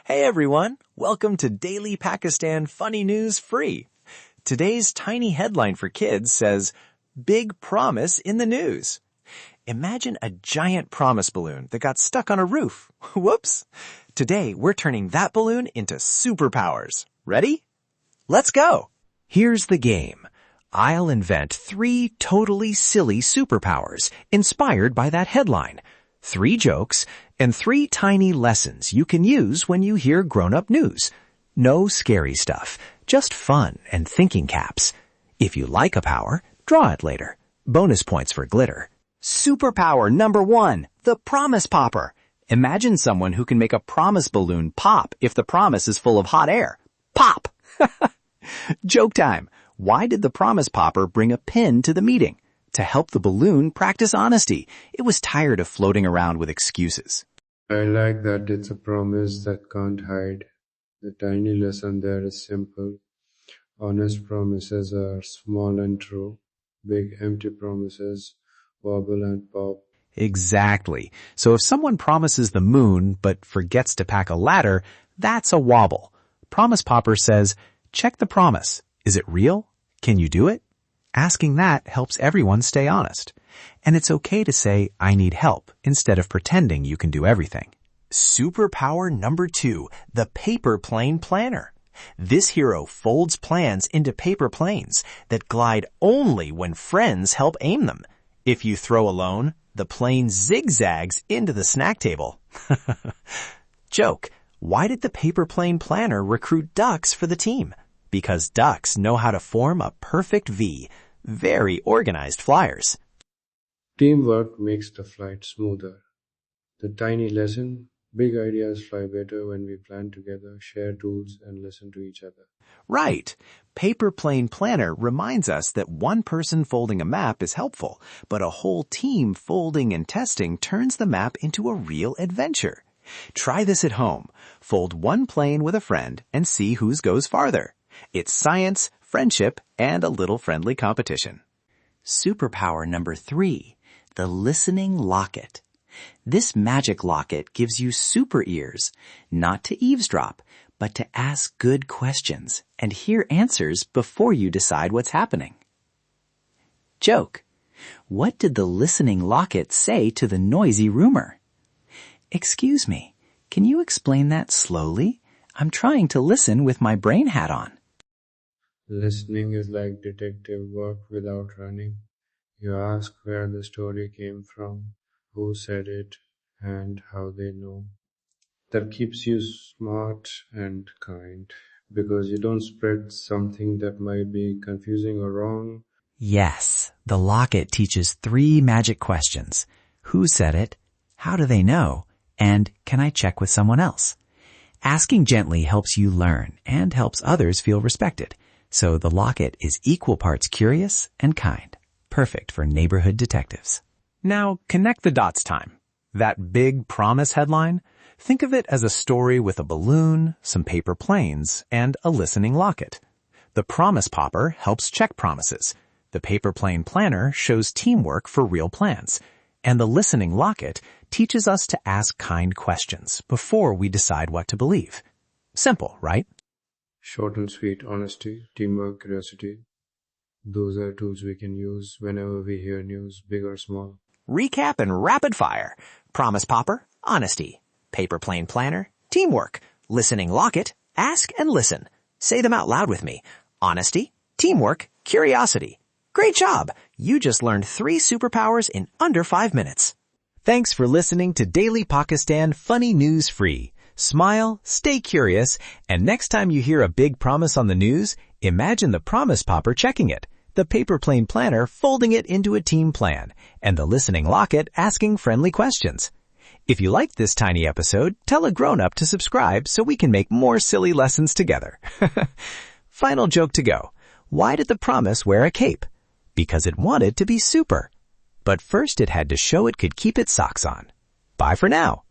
Hey everyone, welcome to Daily Pakistan Funny News Free. Today's tiny headline for kids says, Big Promise in the News. Imagine a giant promise balloon that got stuck on a roof. Whoops. Today we're turning that balloon into superpowers. Ready? Let's go. Here's the game. I'll invent 3 totally silly superpowers inspired by that headline. 3 jokes and 3 tiny lessons you can use when you hear grown-up news. No scary stuff, just fun and thinking caps. If you like a power, draw it later. Bonus points for glitter. Superpower number 1, the promise popper. Imagine someone who can make a promise balloon pop if the promise is full of hot air. Pop! Joke time. Why did the promise popper bring a pin to the meeting? To help the balloon practice honesty. It was tired of floating around with excuses. I like that it's a promise that can't hide. The tiny lesson there is simple. Honest promises are small and true. Big empty promises wobble and pop. Exactly. So if someone promises the moon but forgets to pack a ladder, that's a wobble. Promise popper says, check the promise. Is it real? Can you do it? Asking that helps everyone stay honest. And it's okay to say, I need help, instead of pretending you can do everything. Superpower number 2, the paper plane planner. This hero folds plans into paper planes that glide only when friends help aim them. If you throw alone, the plane zigzags into the snack table. Joke. Why did the paper plane planner recruit ducks for the team? Because ducks know how to form a perfect V. Very organized flyers. Teamwork makes the flight smoother. The tiny lesson, big ideas fly better when we plan together, share tools, and listen to each other. Right. Paper plane planner reminds us that one person folding a map is helpful, but a whole team folding and testing turns the map into a real adventure. Try this at home. Fold one plane with a friend and see whose goes farther. It's science, friendship, and a little friendly competition. Superpower number 3, the Listening Locket. This magic locket gives you super ears, not to eavesdrop, but to ask good questions and hear answers before you decide what's happening. Joke. What did the Listening Locket say to the noisy rumor? Excuse me, can you explain that slowly? I'm trying to listen with my brain hat on. Listening is like detective work without running. You ask where the story came from, who said it, and how they know. That keeps you smart and kind, because you don't spread something that might be confusing or wrong. Yes, the locket teaches 3 magic questions. Who said it? How do they know? And can I check with someone else? Asking gently helps you learn and helps others feel respected. So the locket is equal parts curious and kind. Perfect for neighborhood detectives. Now connect the dots time. That big promise headline? Think of it as a story with a balloon, some paper planes, and a listening locket. The promise popper helps check promises. The paper plane planner shows teamwork for real plans. And the listening locket teaches us to ask kind questions before we decide what to believe. Simple, right? Short and sweet, honesty, teamwork, curiosity. Those are tools we can use whenever we hear news, big or small. Recap and rapid fire. Promise popper, honesty. Paper plane planner, teamwork. Listening locket, ask and listen. Say them out loud with me. Honesty, teamwork, curiosity. Great job! You just learned 3 superpowers in under 5 minutes. Thanks for listening to Daily Pakistan Funny News Free. Smile, stay curious, and next time you hear a big promise on the news, imagine the promise popper checking it, the paper plane planner folding it into a team plan, and the listening locket asking friendly questions. If you liked this tiny episode, tell a grown-up to subscribe so we can make more silly lessons together. Final joke to go. Why did the promise wear a cape? Because it wanted to be super. But first it had to show it could keep its socks on. Bye for now.